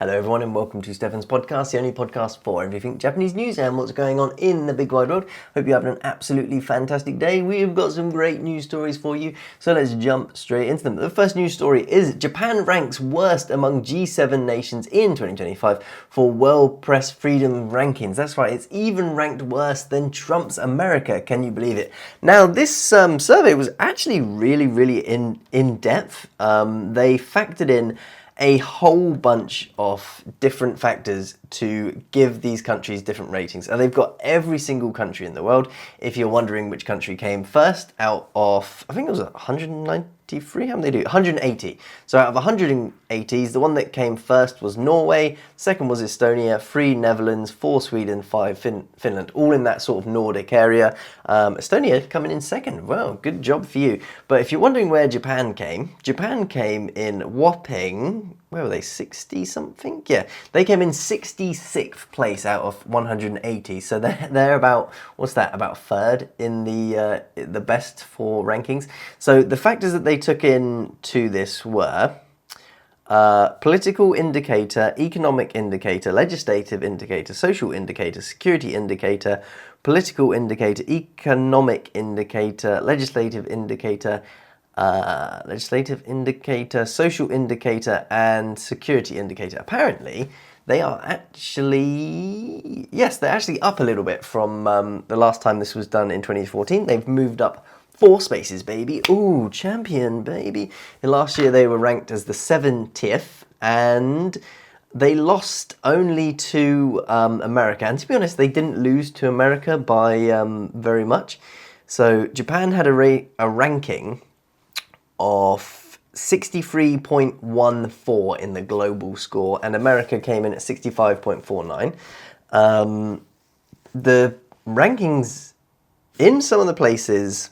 Hello everyone and welcome to Stefan's podcast, the only podcast for everything Japanese news and what's going on in the big wide world. Hope you're having an absolutely fantastic day. We've got some great news stories for you, so let's jump straight into them. The first news story is Japan ranks worst among G7 nations in 2025 for World Press Freedom Rankings. That's right, it's even ranked worse than Trump's America. Can you believe it? Now this survey was actually really in depth. They factored in a whole bunch of different factors to give these countries different ratings. And they've got every single country in the world. If you're wondering which country came first out of, I think it was 193, how many do? 180. So out of 180s, the one that came first was Norway, second was Estonia, 3 Netherlands, 4 Sweden, 5 Finland, all in that sort of Nordic area. Estonia coming in second. Well, good job for you. But if you're wondering where Japan came in whopping, where were they, 60 something? Yeah, they came in 66th place out of 180. So they're about, what's that, about third in the best for rankings. So the factors that they took into this were political indicator, economic indicator, legislative indicator, social indicator, security indicator, political indicator, economic indicator, legislative indicator, social indicator, and security indicator. Apparently, they are actually, yes, they're actually up a little bit from the last time this was done in 2014. They've moved up 4 spaces, baby. Ooh, champion, baby. Last year they were ranked as the 70th, and they lost only to America. And to be honest, they didn't lose to America by very much. So Japan had a ranking of 63.14 in the global score, and America came in at 65.49. The rankings in some of the places,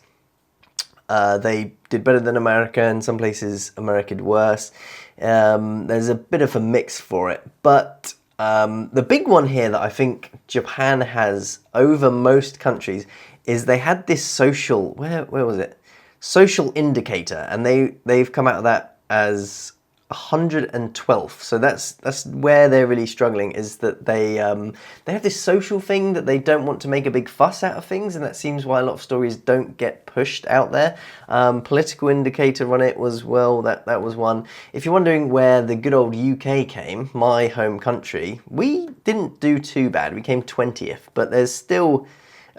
they did better than America, and some places America did worse. There's a bit of a mix for it, but the big one here that I think Japan has over most countries is they had this social, where was it? Social indicator, and they've come out of that as 112th. So that's where they're really struggling, is that they have this social thing that they don't want to make a big fuss out of things, and that seems why a lot of stories don't get pushed out there. Political indicator on it was, well, that was one. If you're wondering where the good old UK came, my home country, we didn't do too bad. We came 20th, but there's still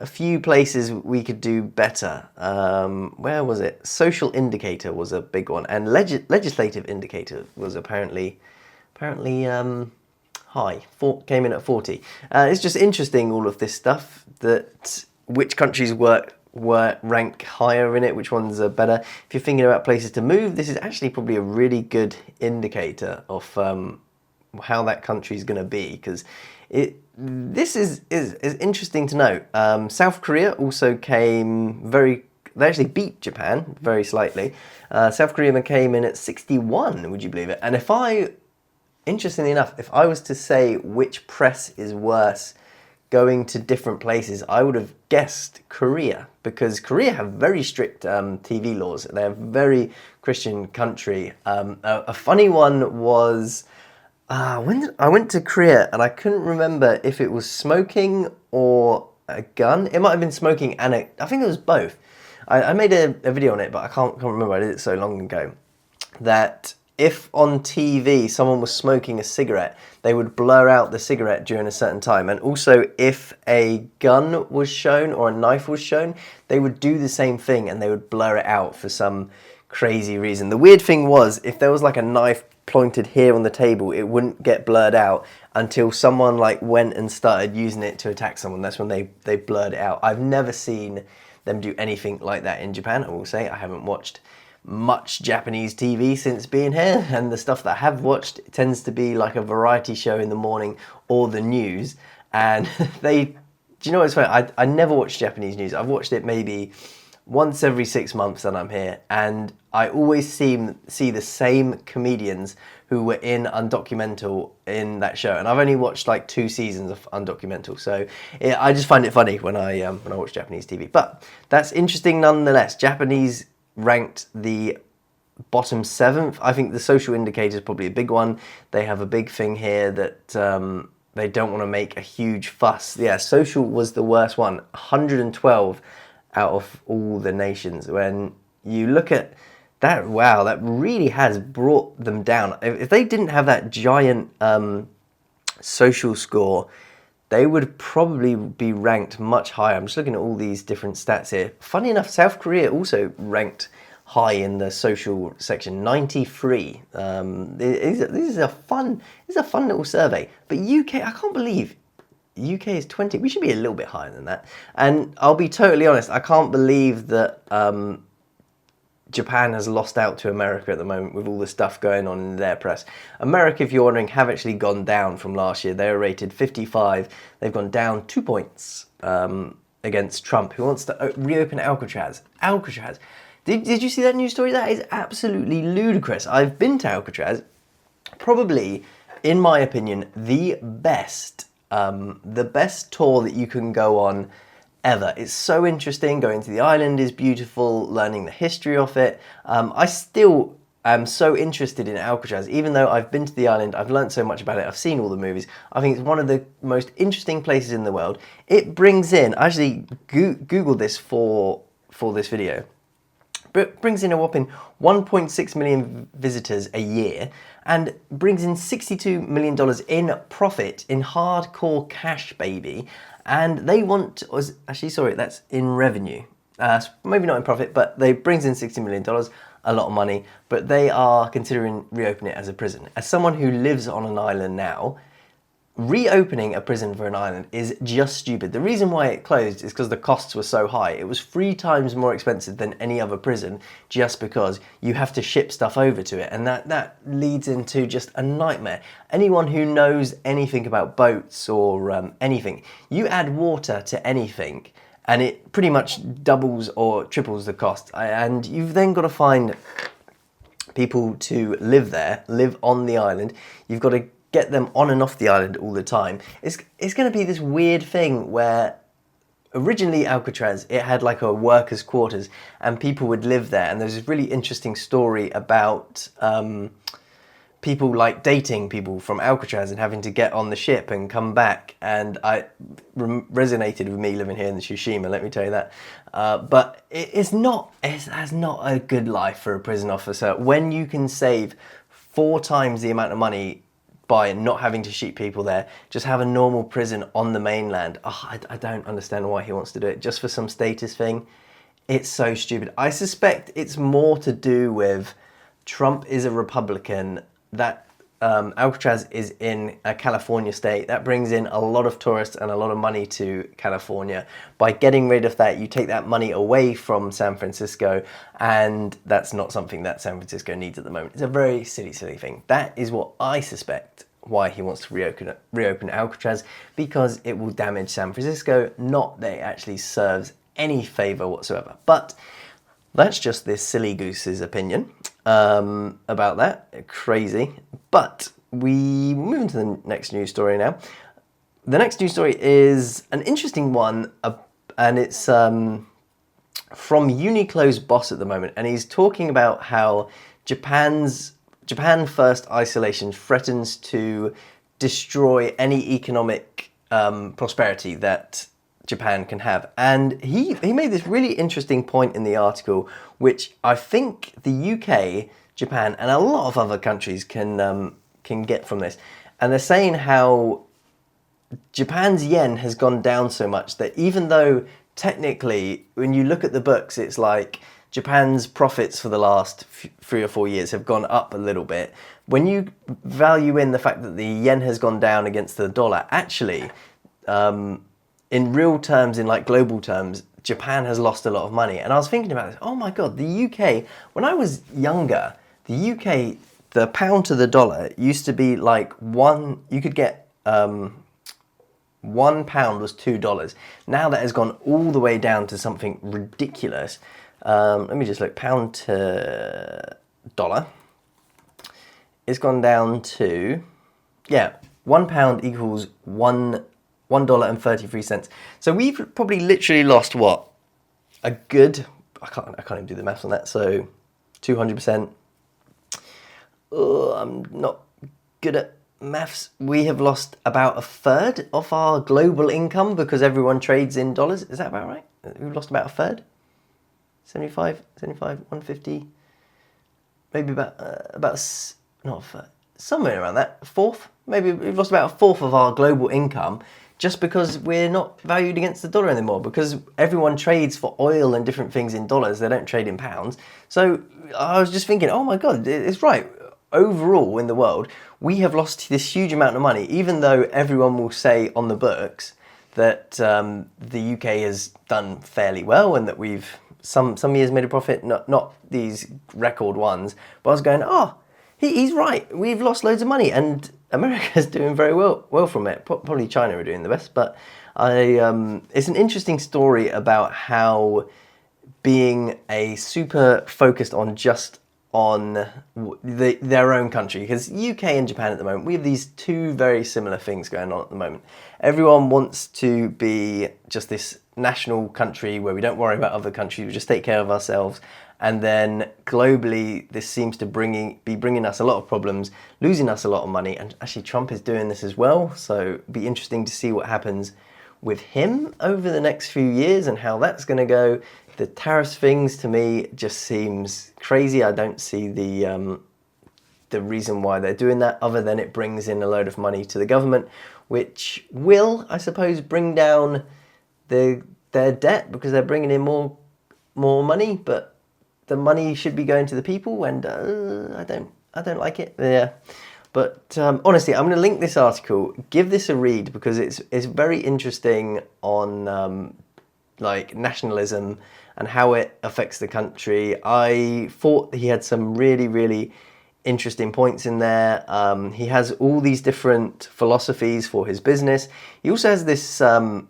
a few places we could do better. Where was it? Social indicator was a big one, and legislative indicator was apparently high. Came in at 40. It's just interesting, all of this stuff, that which countries were rank higher in it, which ones are better. If you're thinking about places to move, this is actually probably a really good indicator of how that country is going to be, because this is interesting to note. South Korea also came they actually beat Japan very slightly. South Korea came in at 61, would you believe it? And interestingly enough, if I was to say which press is worse going to different places, I would have guessed Korea, because Korea have very strict TV laws. They're a very Christian country. A funny one was, when I went to Korea, and I couldn't remember if it was smoking or a gun. It might have been smoking and I think it was both. I made a video on it, but I can't remember. I did it so long ago. That if on TV someone was smoking a cigarette, they would blur out the cigarette during a certain time. And also, if a gun was shown or a knife was shown, they would do the same thing and they would blur it out for some crazy reason. The weird thing was, if there was like a knife pointed here on the table, it wouldn't get blurred out until someone like went and started using it to attack someone. That's when they blurred it out. I've never seen them do anything like that in Japan. I will say I haven't watched much Japanese TV since being here, and the stuff that I have watched tends to be like a variety show in the morning or the news. And do you know what's funny? I never watch Japanese news. I've watched it maybe once every 6 months that I'm here, and I always see the same comedians who were in Undocumental in that show, and I've only watched like 2 seasons of Undocumental, so I just find it funny when I watch Japanese TV. But that's interesting nonetheless. Japanese ranked the bottom 7th. I think the social indicator is probably a big one. They have a big thing here that they don't want to make a huge fuss. Yeah, social was the worst one, 112 out of all the nations. When you look at that, wow, that really has brought them down. If they didn't have that giant social score, they would probably be ranked much higher. I'm just looking at all these different stats here. Funny enough, South Korea also ranked high in the social section, 93. This is a fun little survey. But UK, I can't believe UK is 20. We should be a little bit higher than that. And I'll be totally honest, I can't believe that Japan has lost out to America at the moment with all the stuff going on in their press. America, if you're wondering, have actually gone down from last year. They were rated 55. They've gone down 2 points against Trump, who wants to reopen Alcatraz. Alcatraz. Did you see that news story? That is absolutely ludicrous. I've been to Alcatraz. Probably, in my opinion, the best tour that you can go on ever. It's so interesting. Going to the island is beautiful. Learning the history of it. I still am so interested in Alcatraz, even though I've been to the island. I've learned so much about it. I've seen all the movies. I think it's one of the most interesting places in the world. It brings in. I actually googled this for this video. But it brings in a whopping 1.6 million visitors a year and brings in $62 million in profit, in hardcore cash, baby. And they want, actually, sorry, that's in revenue. Maybe not in profit, but they brings in $60 million, a lot of money, but they are considering reopening it as a prison. As someone who lives on an island now, reopening a prison for an island is just stupid. The reason why it closed is because the costs were so high. It was 3 times more expensive than any other prison just because you have to ship stuff over to it. And that leads into just a nightmare. Anyone who knows anything about boats or anything, you add water to anything and it pretty much doubles or triples the cost. And you've then got to find people to live there, live on the island. You've got to get them on and off the island all the time. It's going to be this weird thing where originally Alcatraz, it had like a workers' quarters and people would live there. And there's this really interesting story about people like dating people from Alcatraz and having to get on the ship and come back. And it resonated with me living here in the Tsushima, let me tell you that. But that's not a good life for a prison officer when you can save 4 times the amount of money by not having to ship people there, just have a normal prison on the mainland. I don't understand why he wants to do it, just for some status thing. It's so stupid. I suspect it's more to do with Trump is a Republican, that Alcatraz is in a California state. That brings in a lot of tourists and a lot of money to California. By getting rid of that, you take that money away from San Francisco, and that's not something that San Francisco needs at the moment. It's a very silly thing. That is what I suspect why he wants to reopen Alcatraz, because it will damage San Francisco, not that it actually serves any favour whatsoever. But that's just this silly goose's opinion about that. Crazy. But we move into the next news story now. The next news story is an interesting one, and it's from Uniqlo's boss at the moment, and he's talking about how Japan first isolation threatens to destroy any economic prosperity that Japan can have. And he made this really interesting point in the article, which I think the UK, Japan, and a lot of other countries can get from this. And they're saying how Japan's yen has gone down so much that even though technically, when you look at the books, it's like Japan's profits for the last 3 or 4 years have gone up a little bit. When you value in the fact that the yen has gone down against the dollar, actually, in real terms, in like global terms, Japan has lost a lot of money. And I was thinking about this, oh my God, the UK, when I was younger, the UK, the pound to the dollar used to be like you could get, £1 was $2. Now that has gone all the way down to something ridiculous. Let me just look, pound to dollar. It's gone down to, £1 equals $1.33. So we've probably literally lost what? A good, I can't even do the maths on that, so 200%, I'm not good at maths. We have lost about a third of our global income because everyone trades in dollars. Is that about right? We've lost about a third? 75, 150, maybe not a third, somewhere around that, a fourth. Maybe we've lost about a fourth of our global income just because we're not valued against the dollar anymore, because everyone trades for oil and different things in dollars. They don't trade in pounds. So I was just thinking, oh my God, it's right. Overall in the world, we have lost this huge amount of money, even though everyone will say on the books that the UK has done fairly well and that we've some years made a profit, not these record ones. But I was going, he's right. We've lost loads of money, and America's doing very well from it. Probably China are doing the best, but it's an interesting story about how being a super focused on just on their own country, because UK and Japan at the moment, we have these two very similar things going on at the moment. Everyone wants to be just this national country where we don't worry about other countries, we just take care of ourselves. And then globally, this seems to be bringing us a lot of problems, losing us a lot of money. And actually, Trump is doing this as well. So it'd be interesting to see what happens with him over the next few years and how that's going to go. The tariffs things to me just seems crazy. I don't see the reason why they're doing that, other than it brings in a load of money to the government, which will, I suppose, bring down their debt because they're bringing in more money. But the money should be going to the people, and I don't like it. Yeah. But honestly, I'm going to link this article. Give this a read because it's very interesting on like nationalism and how it affects the country. I thought he had some really, really interesting points in there. He has all these different philosophies for his business. He also has this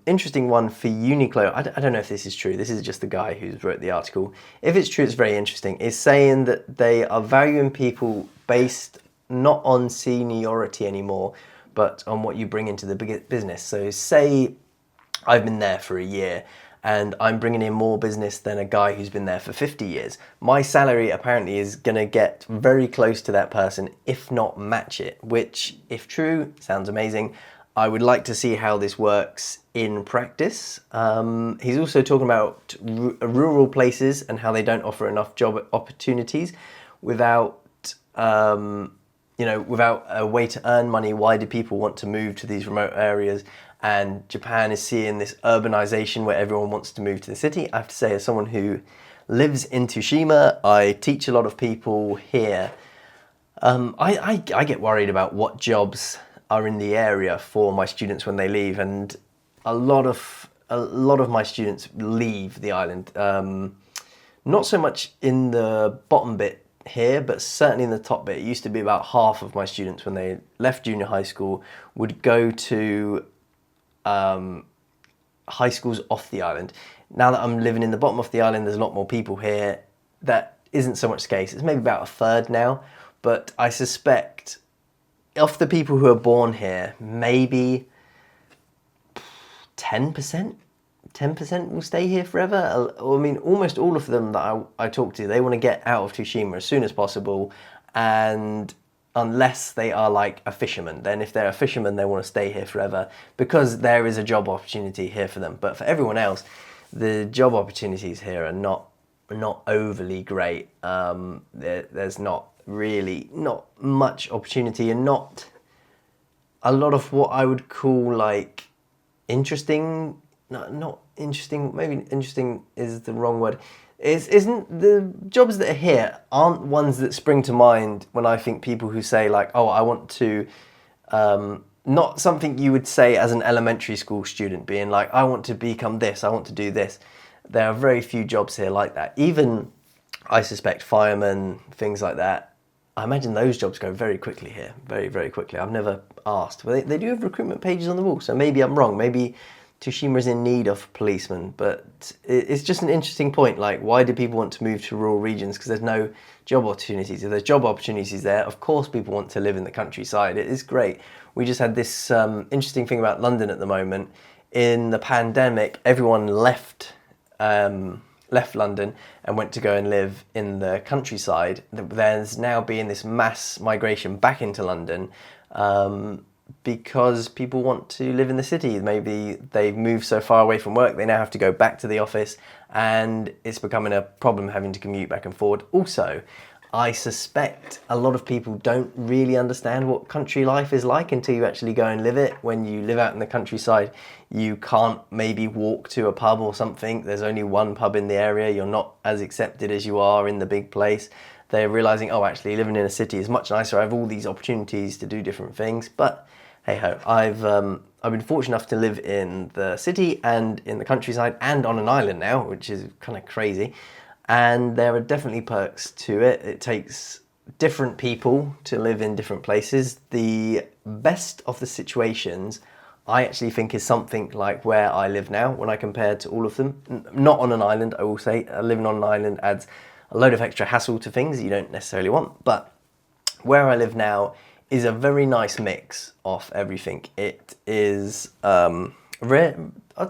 interesting one for Uniqlo. I don't know if this is true. This is just the guy who's wrote the article. If it's true, it's very interesting. It's saying that they are valuing people based not on seniority anymore, but on what you bring into the business. So say I've been there for a year and I'm bringing in more business than a guy who's been there for 50 years. My salary apparently is going to get very close to that person, if not match it, which, if true, sounds amazing. I would like to see how this works in practice. He's also talking about rural places and how they don't offer enough job opportunities without without a way to earn money. Why do people want to move to these remote areas? And Japan is seeing this urbanization where everyone wants to move to the city. I have to say, as someone who lives in Tsushima, I teach a lot of people here. I get worried about what jobs are in the area for my students when they leave, and a lot of my students leave the island. Not so much in the bottom bit here, but certainly in the top bit. It used to be about half of my students when they left junior high school would go to high schools off the island. Now that I'm living in the bottom of the island, there's a lot more people here. That isn't so much the case. It's maybe about a third now, but I suspect of the people who are born here, maybe 10% will stay here forever. I mean, almost all of them that I talk to, they want to get out of Tsushima as soon as possible, and unless they are like a fisherman. Then if they're a fisherman, they want to stay here forever because there is a job opportunity here for them. But for everyone else, the job opportunities here are not overly great. There's not much opportunity, and not a lot of what I would call like interesting. Not interesting. Maybe interesting is the wrong word. Isn't the jobs that are here aren't ones that spring to mind when I think people who say like, oh, I want to, not something you would say as an elementary school student, being like, I want to become this, I want to do this. There are very few jobs here like that. Even, I suspect, firemen, things like that, I imagine those jobs go very quickly here, very, very quickly. I've never asked. But they do have recruitment pages on the wall, so maybe I'm wrong. Maybe Tsushima is in need of policemen, but it's just an interesting point. Like, why do people want to move to rural regions? Because there's no job opportunities. If there's job opportunities there, of course people want to live in the countryside. It is great. We just had this interesting thing about London at the moment. In the pandemic, everyone left left London and went to go and live in the countryside, there's now been this mass migration back into London because people want to live in the city. Maybe they've moved so far away from work, they now have to go back to the office, and it's becoming a problem having to commute back and forward. Also, I suspect a lot of people don't really understand what country life is like until you actually go and live it. When you live out in the countryside, you can't maybe walk to a pub or something. There's only one pub in the area. You're not as accepted as you are in the big place. They're realizing, oh, actually living in a city is much nicer. I have all these opportunities to do different things. But hey ho, I've been fortunate enough to live in the city and in the countryside and on an island now, which is kind of crazy. And there are definitely perks to it. It takes different people to live in different places. The best of the situations, I actually think, is something like where I live now when I compare to all of them. Not on an island, I will say. Living on an island adds a load of extra hassle to things that you don't necessarily want. But where I live now is a very nice mix of everything. It is, I'd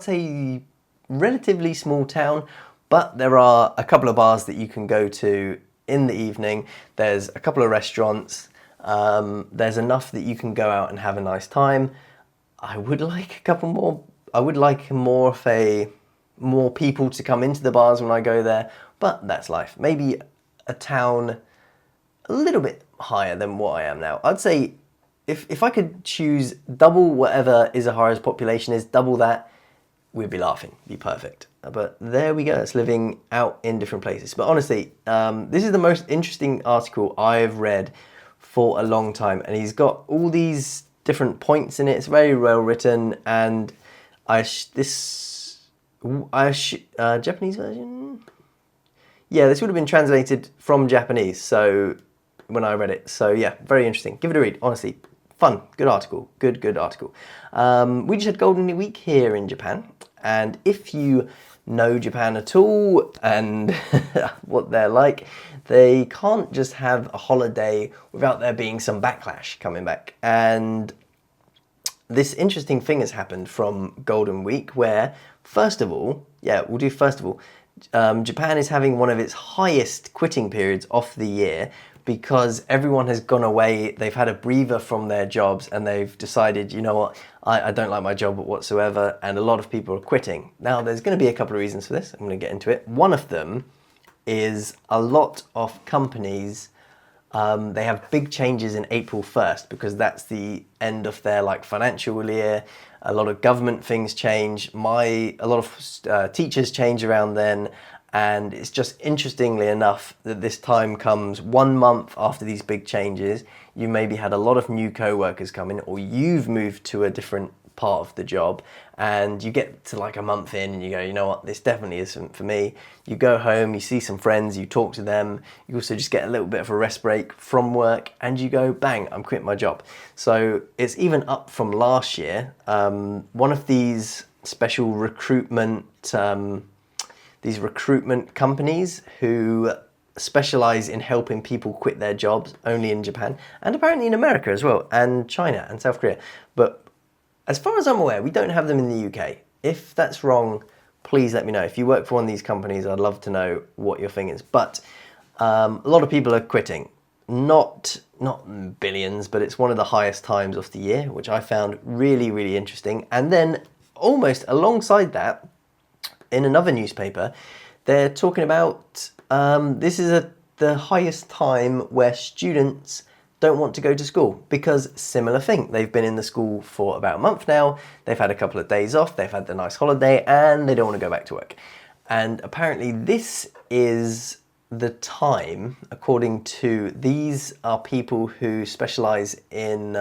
say, relatively small town, but there are a couple of bars that you can go to in the evening. There's a couple of restaurants. There's enough that you can go out and have a nice time. I would like a couple more. I would like more people to come into the bars when I go there, but that's life. Maybe a town a little bit higher than what I am now. I'd say if I could choose double whatever Izahara's population is, double that, we'd be laughing, be perfect. But there we go, it's living out in different places. But honestly, this is the most interesting article I've read for a long time, and he's got all these different points in it. It's very well written, and Japanese version? Yeah, this would have been translated from Japanese, so when I read it. So yeah, very interesting. Give it a read, honestly. Fun, good article, good article. We just had Golden Week here in Japan, and if you know Japan at all and what they're like, they can't just have a holiday without there being some backlash coming back. And this interesting thing has happened from Golden Week where, first of all, Japan is having one of its highest quitting periods of the year because everyone has gone away, they've had a breather from their jobs, and they've decided, you know what, I don't like my job whatsoever, and a lot of people are quitting. Now, there's going to be a couple of reasons for this. I'm going to get into it. One of them is a lot of companies, they have big changes in April 1st because that's the end of their financial year. A lot of government things change. A lot of teachers change around then. And it's just interestingly enough that this time comes 1 month after these big changes. You maybe had a lot of new co-workers come in, or you've moved to a different part of the job, and you get to a month in and you go, you know what, this definitely isn't for me. You go home, you see some friends, you talk to them, you also just get a little bit of a rest break from work, and you go, bang, I'm quitting my job. So it's even up from last year. One of these special recruitment companies who specialize in helping people quit their jobs only in Japan, and apparently in America as well, and China and South Korea. But as far as I'm aware, we don't have them in the UK. If that's wrong, please let me know. If you work for one of these companies, I'd love to know what your thing is. But a lot of people are quitting. Not billions, but it's one of the highest times of the year, which I found really, really interesting. And then almost alongside that, in another newspaper, they're talking about this is the highest time where students don't want to go to school because similar thing. They've been in the school for about a month now. They've had a couple of days off. They've had the nice holiday and they don't want to go back to work. And apparently this is the time, according to, these are people who specialize in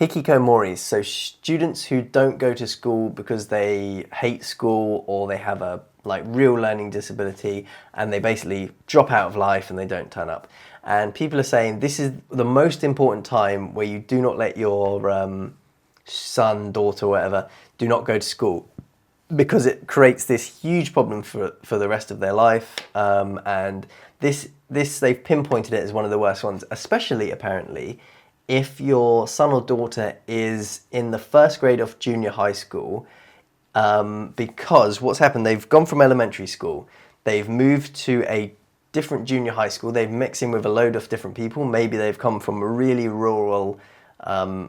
hikikomoris, so students who don't go to school because they hate school or they have a real learning disability and they basically drop out of life and they don't turn up. And people are saying this is the most important time where you do not let your son, daughter, whatever, do not go to school, because it creates this huge problem for the rest of their life. And this they've pinpointed it as one of the worst ones, especially apparently if your son or daughter is in the first grade of junior high school. because what's happened, they've gone from elementary school, they've moved to a different junior high school, they've mixed in with a load of different people. Maybe they've come from a really rural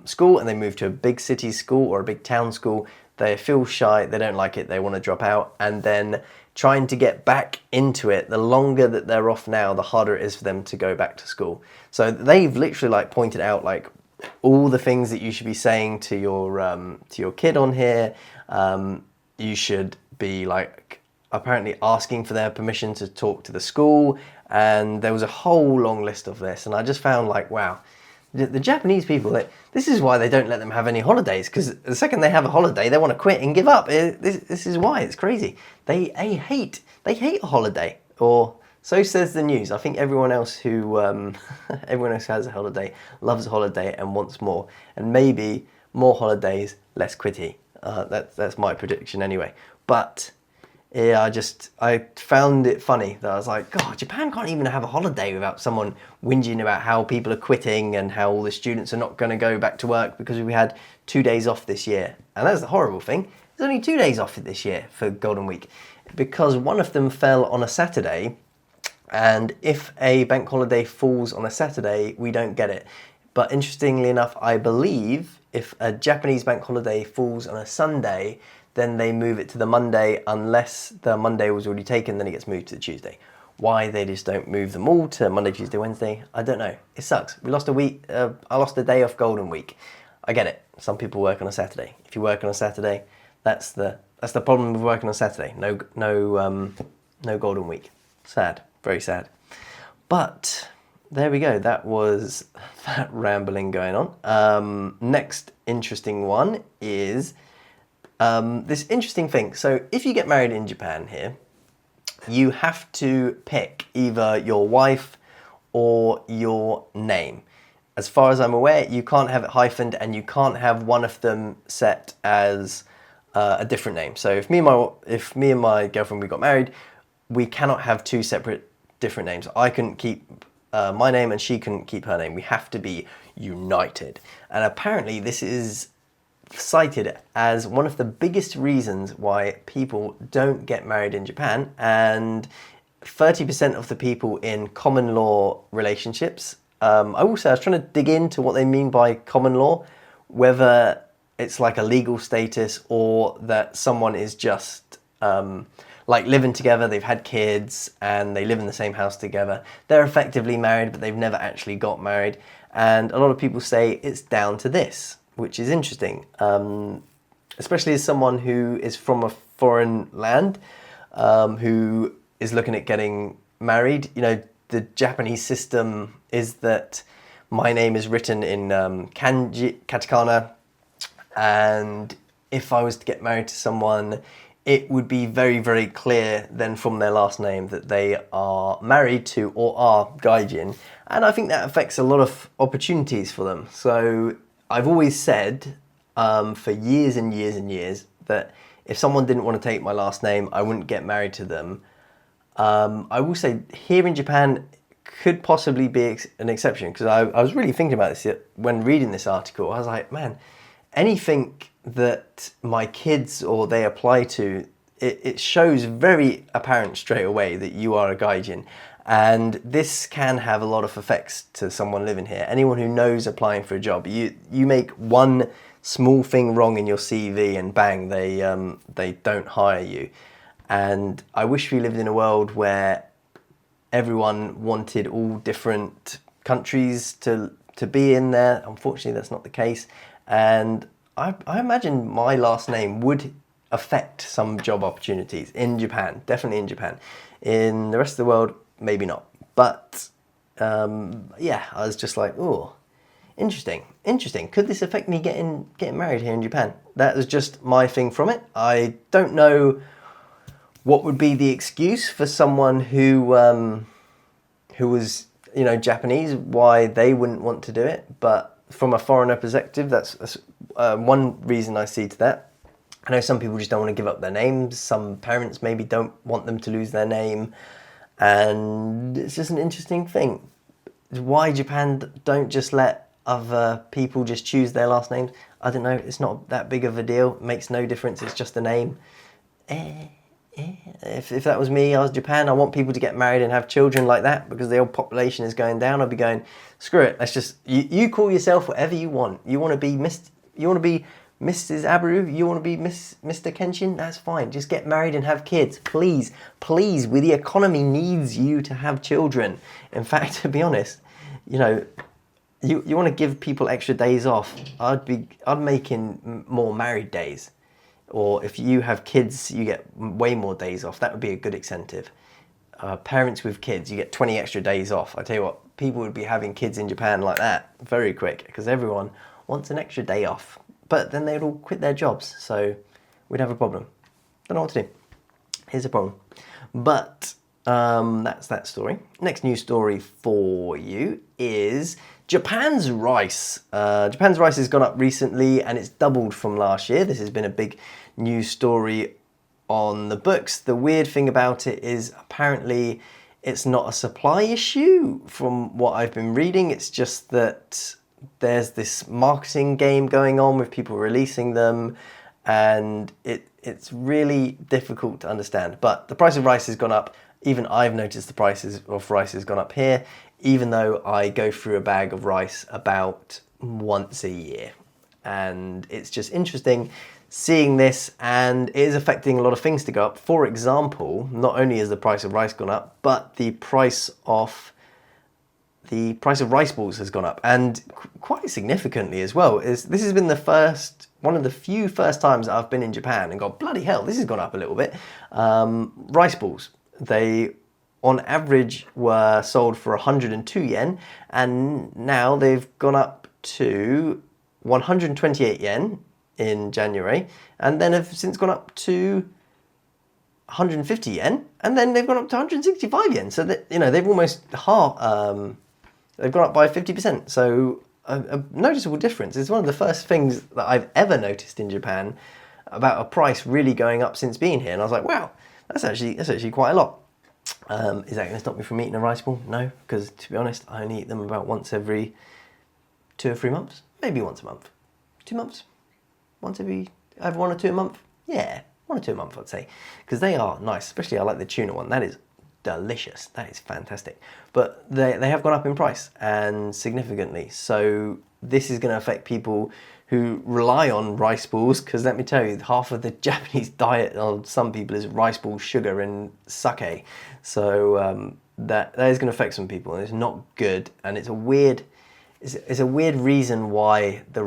school and they moved to a big city school or a big town school. They feel shy, they don't like it, they want to drop out, and then trying to get back into it, the longer that they're off now, the harder it is for them to go back to school. So they've literally like pointed out like all the things that you should be saying to your kid on here. You should be like apparently asking for their permission to talk to the school, and there was a whole long list of this, and I just found like, wow, the Japanese people, this is why they don't let them have any holidays, because the second they have a holiday, they want to quit and give up. This is why it's crazy. They hate a holiday, or so says the news. I think everyone else who everyone else who has a holiday loves a holiday and wants more, and maybe more holidays, less quitty. That's my prediction anyway. But yeah, I found it funny that I was like, God, Japan can't even have a holiday without someone whinging about how people are quitting and how all the students are not going to go back to work because we had 2 days off this year. And that's the horrible thing. There's only 2 days off this year for Golden Week because one of them fell on a Saturday, and if a bank holiday falls on a Saturday, we don't get it. But interestingly enough, I believe if a Japanese bank holiday falls on a Sunday, then they move it to the Monday, unless the Monday was already taken, then it gets moved to the Tuesday. Why they just don't move them all to Monday, Tuesday, Wednesday, I don't know. It sucks. We lost a week. I lost a day off Golden Week. I get it. Some people work on a Saturday. If you work on a Saturday, that's the problem with working on Saturday. No Golden Week. Sad. Very sad. But there we go. That was that rambling going on. Next interesting one is this interesting thing. So if you get married in Japan here, you have to pick either your wife or your name. As far as I'm aware, you can't have it hyphened, and you can't have one of them set as a different name. So if me and my girlfriend, we got married, we cannot have two separate different names. I couldn't keep my name and she couldn't keep her name. We have to be united. And apparently this is cited as one of the biggest reasons why people don't get married in Japan, and 30% of the people in common law relationships. I will say I was trying to dig into what they mean by common law, whether it's like a legal status or that someone is just like living together, they've had kids and they live in the same house together. They're effectively married, but they've never actually got married. And a lot of people say it's down to this, which is interesting, especially as someone who is from a foreign land, who is looking at getting married. You know, the Japanese system is that my name is written in kanji, katakana, and if I was to get married to someone, it would be very, very clear then from their last name that they are married to or are gaijin, and I think that affects a lot of opportunities for them. So I've always said for years and years and years that if someone didn't want to take my last name, I wouldn't get married to them. I will say here in Japan could possibly be an exception, because I was really thinking about this when reading this article. I was like, man, anything that my kids or they apply to, it shows very apparent straight away that you are a gaijin. And this can have a lot of effects to someone living here. Anyone who knows applying for a job, you make one small thing wrong in your CV and bang, they don't hire you. And I wish we lived in a world where everyone wanted all different countries to be in there. Unfortunately, that's not the case. And I imagine my last name would affect some job opportunities in Japan, definitely in Japan. In the rest of the world, maybe not. But yeah, I was just like, oh, interesting. Could this affect me getting married here in Japan? That was just my thing from it. I don't know what would be the excuse for someone who was, you know, Japanese, why they wouldn't want to do it. But from a foreigner perspective, that's one reason I see to that. I know some people just don't want to give up their names. Some parents maybe don't want them to lose their name. And it's just an interesting thing. Why Japan don't just let other people just choose their last names. I don't know. It's not that big of a deal. It makes no difference. It's just a name. If that was me, I was Japan, I want people to get married and have children like that because the old population is going down. I'd be going, screw it. Let's just you call yourself whatever you want. You want to be Mrs. Abreu, you want to be Mr. Kenshin, that's fine. Just get married and have kids. Please, the economy needs you to have children. In fact, to be honest, you want to give people extra days off. I'd make in more married days. Or if you have kids, you get way more days off. That would be a good incentive. Parents with kids, you get 20 extra days off. I tell you what, people would be having kids in Japan like that very quick because everyone wants an extra day off. But then they'd all quit their jobs, so we'd have a problem. Don't know what to do. Here's a problem. But that's that story. Next news story for you is Japan's rice. Japan's rice has gone up recently and it's doubled from last year. This has been a big news story on the books. The weird thing about it is apparently it's not a supply issue from what I've been reading. It's just that there's this marketing game going on with people releasing them and it's really difficult to understand. But the price of rice has gone up. Even I've noticed the prices of rice has gone up here, even though I go through a bag of rice about once a year. And it's just interesting seeing this, and it is affecting a lot of things to go up. For example, not only has the price of rice gone up, but the price of rice balls has gone up, and quite significantly as well. This has been one of the few first times that I've been in Japan and got, bloody hell, this has gone up a little bit. Rice balls, they on average were sold for 102 yen, and now they've gone up to 128 yen in January, and then have since gone up to 150 yen, and then they've gone up to 165 yen. So that, they've almost they've gone up by 50%. So a noticeable difference. It's one of the first things that I've ever noticed in Japan about a price really going up since being here. And I was like, wow, that's actually quite a lot. Is that going to stop me from eating a rice ball? No, because to be honest, I only eat them about once every 2 or 3 months, maybe once a month, 2 months, I have 1 or 2 a month. Yeah, 1 or 2 a month, I'd say, because they are nice. Especially I like the tuna one. That is delicious. That is fantastic. But they have gone up in price, and significantly. So this is going to affect people who rely on rice balls, because let me tell you, half of the Japanese diet of some people is rice balls, sugar and sake. So that is going to affect some people, and it's not good. And it's a weird reason why the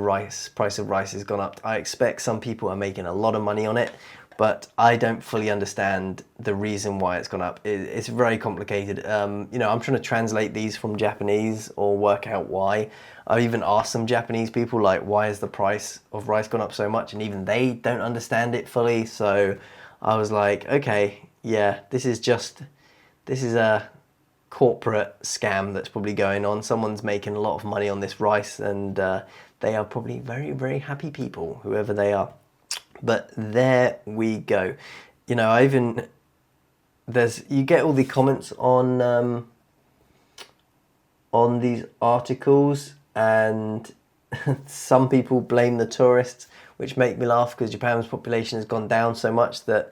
price of rice has gone up. I expect some people are making a lot of money on it, but I don't fully understand the reason why it's gone up. It's very complicated. I'm trying to translate these from Japanese or work out why. I even asked some Japanese people, like, why has the price of rice gone up so much? And even they don't understand it fully. So I was like, okay, yeah, this is a corporate scam that's probably going on. Someone's making a lot of money on this rice, and they are probably very, very happy people, whoever they are. But there we go. You get all the comments on these articles, and some people blame the tourists, which make me laugh because Japan's population has gone down so much that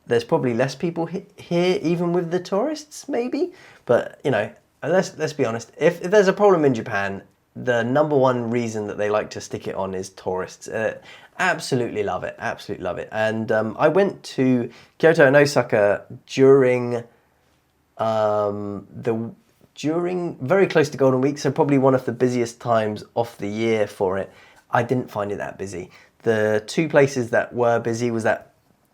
there's probably less people here, even with the tourists, maybe. But let's be honest. If there's a problem in Japan, the number one reason that they like to stick it on is tourists. Absolutely love it. Absolutely love it. And I went to Kyoto and Osaka during very close to Golden Week, so probably one of the busiest times of the year for it. I didn't find it that busy. The two places that were busy was that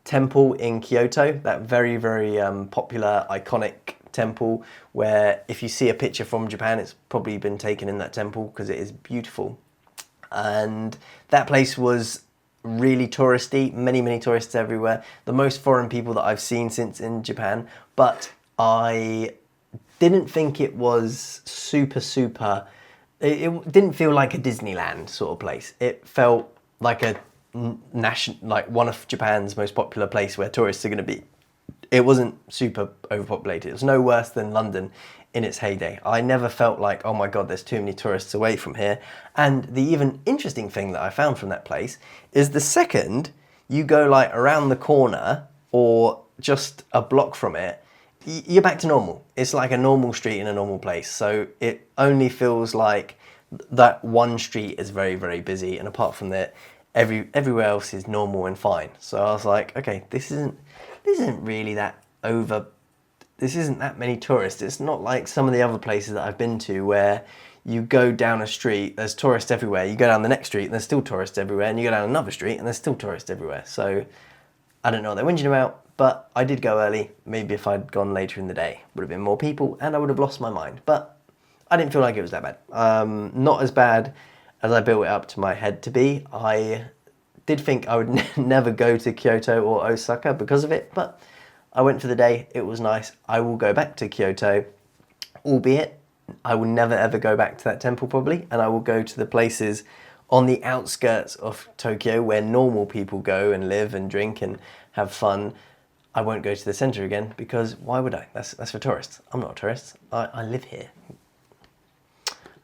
temple in Kyoto, that very, very popular, iconic temple, where if you see a picture from Japan, it's probably been taken in that temple because it is beautiful. And that place was really touristy, many tourists everywhere, the most foreign people that I've seen since in Japan. But I didn't think it was super, it didn't feel like a Disneyland sort of place. It felt like a like one of Japan's most popular place where tourists are going to be. It wasn't super overpopulated. It was no worse than London in its heyday. I never felt like, oh my God, there's too many tourists away from here. And the even interesting thing that I found from that place is the second you go like around the corner or just a block from it, you're back to normal. It's like a normal street in a normal place. So it only feels like that one street is very, very busy. And apart from that, everywhere else is normal and fine. So I was like, okay, this isn't really that this isn't that many tourists. It's not like some of the other places that I've been to where you go down a street, there's tourists everywhere. You go down the next street and there's still tourists everywhere. And you go down another street and there's still tourists everywhere. So I don't know what they're whinging about, but I did go early. Maybe if I'd gone later in the day, would have been more people and I would have lost my mind. But I didn't feel like it was that bad. Not as bad as I built it up to my head to be. I did think I would never go to Kyoto or Osaka because of it, but I went for the day. It was nice. I will go back to Kyoto, albeit I will never ever go back to that temple probably, and I will go to the places on the outskirts of Tokyo where normal people go and live and drink and have fun. I won't go to the centre again because why would I? That's for tourists. I'm not a tourist. I live here.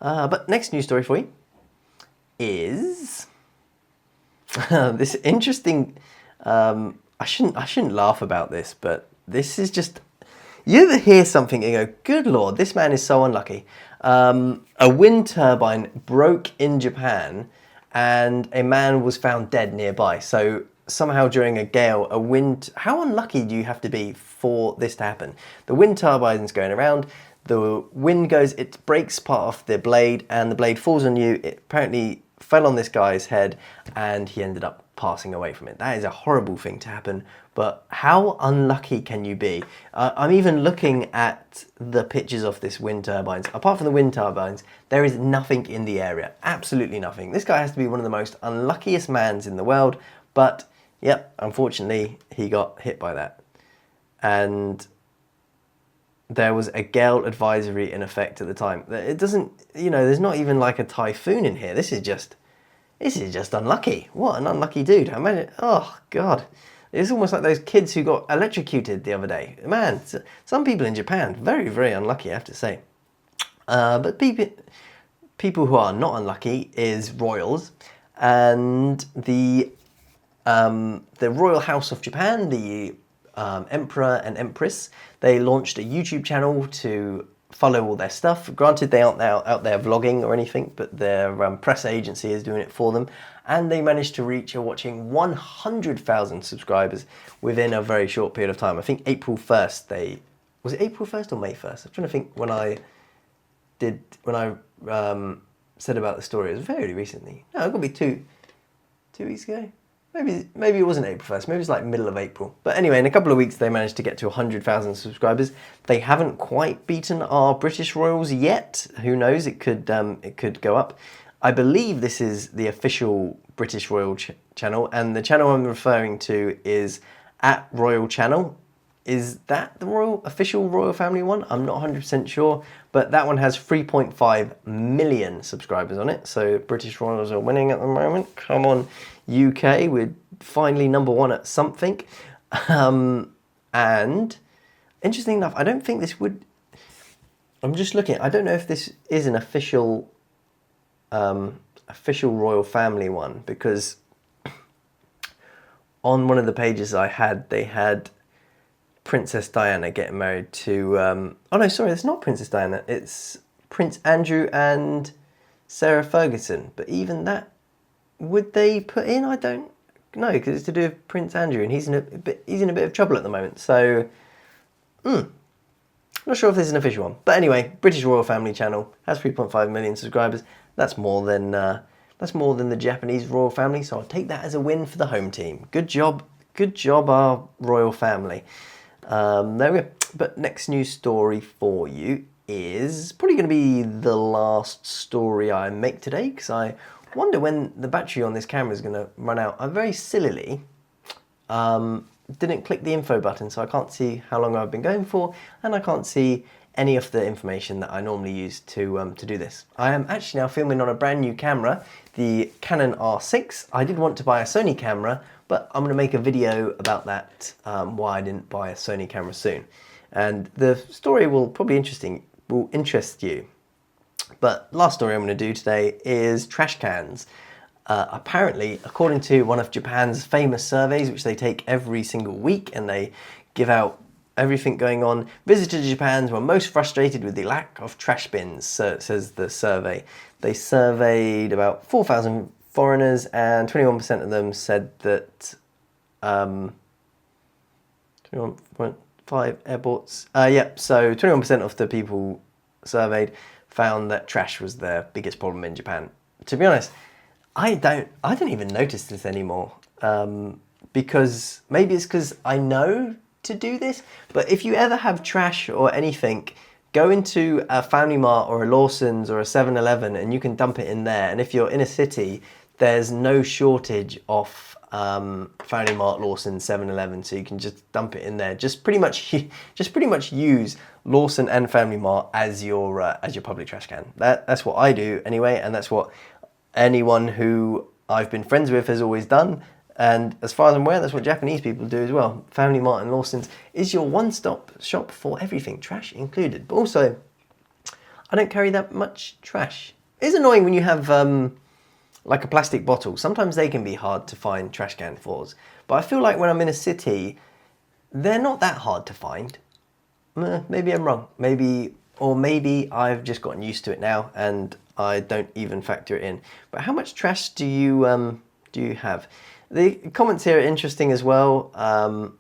But next news story for you is this interesting. I shouldn't laugh about this, but this is just. You ever hear something and go, "Good Lord, this man is so unlucky." A wind turbine broke in Japan, and a man was found dead nearby. So somehow during a gale, how unlucky do you have to be for this to happen? The wind turbine's going around. The wind goes, it breaks part of the blade and the blade falls on you. It apparently fell on this guy's head and he ended up passing away from it. That is a horrible thing to happen, but how unlucky can you be? I'm even looking at the pictures of this wind turbines. Apart from the wind turbines, there is nothing in the area. Absolutely nothing. This guy has to be one of the most unluckiest mans in the world, but yep, unfortunately, he got hit by that. And there was a gale advisory in effect at the time. It doesn't, there's not even like a typhoon in here. This is just unlucky. What an unlucky dude. Imagine, oh God. It's almost like those kids who got electrocuted the other day. Man, some people in Japan, very, very unlucky, I have to say. But people who are not unlucky is royals. And the Royal House of Japan, the Emperor and Empress, they launched a YouTube channel to follow all their stuff. Granted, they aren't out there vlogging or anything, but their press agency is doing it for them. And they managed to reach a watching 100,000 subscribers within a very short period of time. I think April 1st, was it April 1st or May 1st? I'm trying to think when I said about the story. It was very recently. No, it could be two weeks ago. Maybe it wasn't April 1st, maybe it was like middle of April. But anyway, in a couple of weeks they managed to get to 100,000 subscribers. They haven't quite beaten our British Royals yet. Who knows, it could go up. I believe this is the official British Royal channel, and the channel I'm referring to is @RoyalChannel. Is that the official Royal Family one? I'm not 100% sure, but that one has 3.5 million subscribers on it. So British Royals are winning at the moment. Come on, UK, we're finally number one at something. And interesting enough, I don't think this would. I'm just looking. I don't know if this is an official Royal Family one, because on one of the pages I had, they had Princess Diana getting married to, oh no, sorry, it's not Princess Diana, it's Prince Andrew and Sarah Ferguson. But even that, would they put in? I don't know, because it's to do with Prince Andrew, and he's in a bit of trouble at the moment. So, not sure if this is an official one. But anyway, British Royal Family channel has 3.5 million subscribers. That's more than the Japanese Royal Family. So I'll take that as a win for the home team. Good job, our Royal Family. There we go. But next news story for you is probably going to be the last story I make today, because I wonder when the battery on this camera is going to run out. I very sillily didn't click the info button, so I can't see how long I've been going for, and I can't see any of the information that I normally use to do this. I am actually now filming on a brand new camera, the Canon R6. I did want to buy a Sony camera, but I'm going to make a video about that, why I didn't buy a Sony camera soon. And the story will probably be will interest you. But last story I'm going to do today is trash cans. Apparently, according to one of Japan's famous surveys, which they take every single week, and they give out everything going on, visitors to Japan were most frustrated with the lack of trash bins, so it says the survey. They surveyed about 4,000 foreigners, and 21% of them said that 21.5 airports. So 21% of the people surveyed found that trash was their biggest problem in Japan. To be honest, I don't even notice this anymore, because maybe it's because I know to do this, but if you ever have trash or anything, go into a Family Mart or a Lawson's or a 7-Eleven and you can dump it in there. And if you're in a city, there's no shortage of Family Mart, Lawson's, 7-Eleven, so you can just dump it in there. Just pretty much use Lawson and Family Mart as your public trash can. That's what I do anyway, and that's what anyone who I've been friends with has always done. And as far as I'm aware, that's what Japanese people do as well. Family Mart and Lawson's is your one-stop shop for everything, trash included. But also, I don't carry that much trash. It's annoying when you have like a plastic bottle. Sometimes they can be hard to find trash can fours. But I feel like when I'm in a city, they're not that hard to find. Maybe I'm wrong. Maybe I've just gotten used to it now and I don't even factor it in. But how much trash do you have? The comments here are interesting as well. A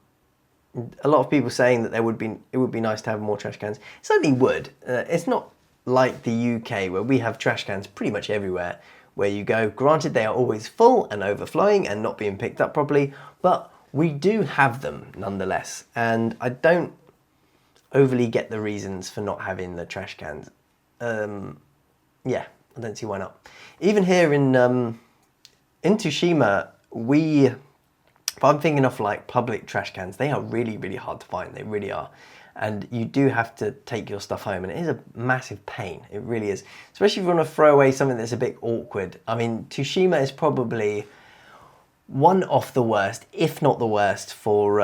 lot of people saying that it would be nice to have more trash cans. It certainly would. It's not like the UK where we have trash cans pretty much everywhere where you go. Granted, they are always full and overflowing and not being picked up properly, but we do have them nonetheless. And I don't overly get the reasons for not having the trash cans. Yeah, I don't see why not. Even here in Tsushima, if I'm thinking of like public trash cans, they are really, really hard to find. They really are. And you do have to take your stuff home, and it is a massive pain. It really is. Especially if you want to throw away something that's a bit awkward. I mean, Tsushima is probably one of the worst, if not the worst, for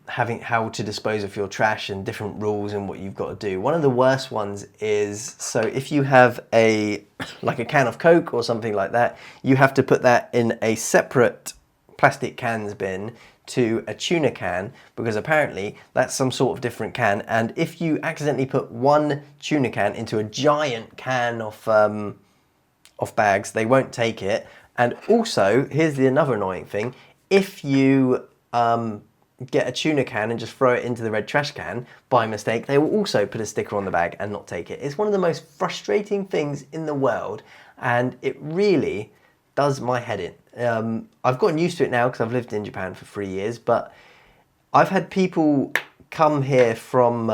having how to dispose of your trash and different rules and what you've got to do. One of the worst ones is, so if you have like a can of Coke or something like that, you have to put that in a separate plastic cans bin to a tuna can, because apparently that's some sort of different can, and if you accidentally put one tuna can into a giant can of bags, they won't take it. And also, here's another annoying thing, if you get a tuna can and just throw it into the red trash can by mistake, they will also put a sticker on the bag and not take it. It's one of the most frustrating things in the world, and it really does my head in. I've gotten used to it now because I've lived in Japan for 3 years, but I've had people come here from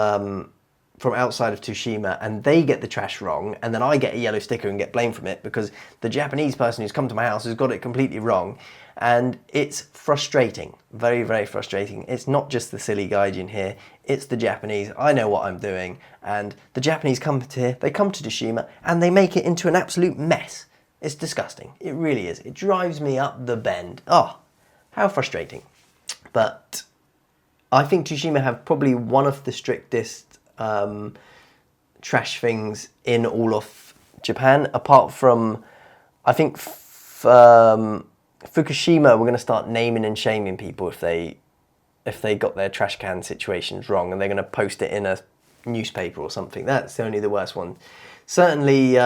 outside of Tsushima and they get the trash wrong, and then I get a yellow sticker and get blamed from it because the Japanese person who's come to my house has got it completely wrong. And it's frustrating, very, very frustrating. It's not just the silly gaijin here, it's the Japanese. I know what I'm doing, and the Japanese come to here, they come to Tsushima and they make it into an absolute mess. It's disgusting. It really is. It drives me up the bend. Oh, how frustrating. But I think Tsushima have probably one of the strictest trash things in all of Japan, apart from, I think, Fukushima. We're going to start naming and shaming people if they got their trash can situations wrong, and they're going to post it in a newspaper or something. That's only the worst one. Certainly,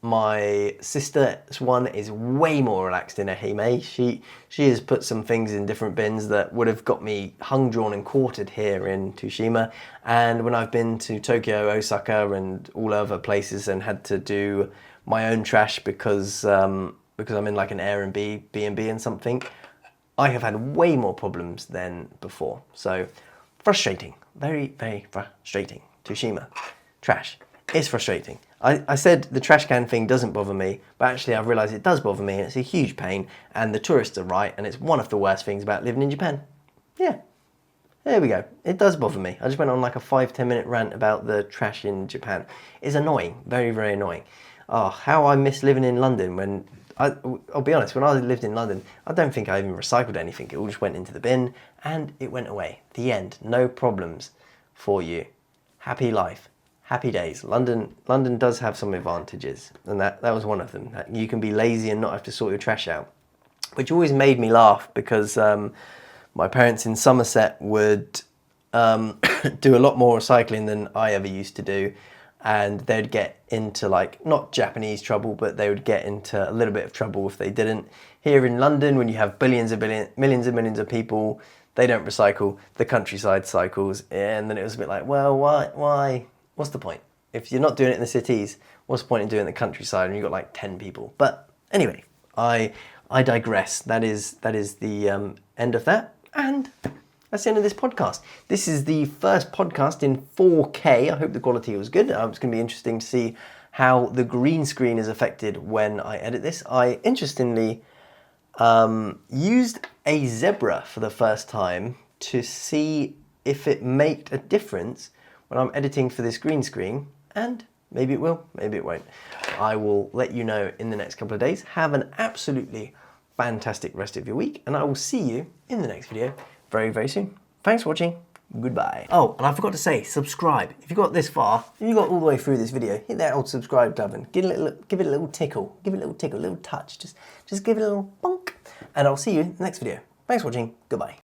my sister's one is way more relaxed in Ehime. She has put some things in different bins that would have got me hung, drawn and quartered here in Tsushima. And when I've been to Tokyo, Osaka and all other places and had to do my own trash because I'm in like an Airbnb, B&B and something, I have had way more problems than before. So frustrating, very, very frustrating. Tsushima, trash. It's frustrating. I said the trash can thing doesn't bother me, but actually I've realised it does bother me, and it's a huge pain, and the tourists are right, and it's one of the worst things about living in Japan. Yeah, there we go. It does bother me. I just went on like a 5-10 minute rant about the trash in Japan. It's annoying, very, very annoying. Oh, how I miss living in London when, I'll be honest, when I lived in London, I don't think I even recycled anything. It all just went into the bin, and it went away. The end. No problems for you. Happy life. happy days. London does have some advantages, and that was one of them. You can be lazy and not have to sort your trash out, which always made me laugh because my parents in Somerset would do a lot more recycling than I ever used to do, and they'd get into like, not Japanese trouble, but they would get into a little bit of trouble if they didn't. Here in London, when you have millions and millions of people, they don't recycle, the countryside cycles, and then it was a bit like, well, why? What's the point? If you're not doing it in the cities, what's the point in doing it in the countryside when you've got like 10 people? But anyway, I digress. That is the end of that, and that's the end of this podcast. This is the first podcast in 4K. I hope the quality was good. It's going to be interesting to see how the green screen is affected when I edit this. I interestingly used a zebra for the first time to see if it made a difference when I'm editing for this green screen, and maybe it will, maybe it won't. I will let you know in the next couple of days. Have an absolutely fantastic rest of your week, and I will see you in the next video very, very soon. Thanks for watching. Goodbye. Oh, and I forgot to say, subscribe. If you got this far, if you got all the way through this video, hit that old subscribe button. Give it a little tickle. Give it a little tickle, a little touch. Just give it a little bonk. And I'll see you in the next video. Thanks for watching. Goodbye.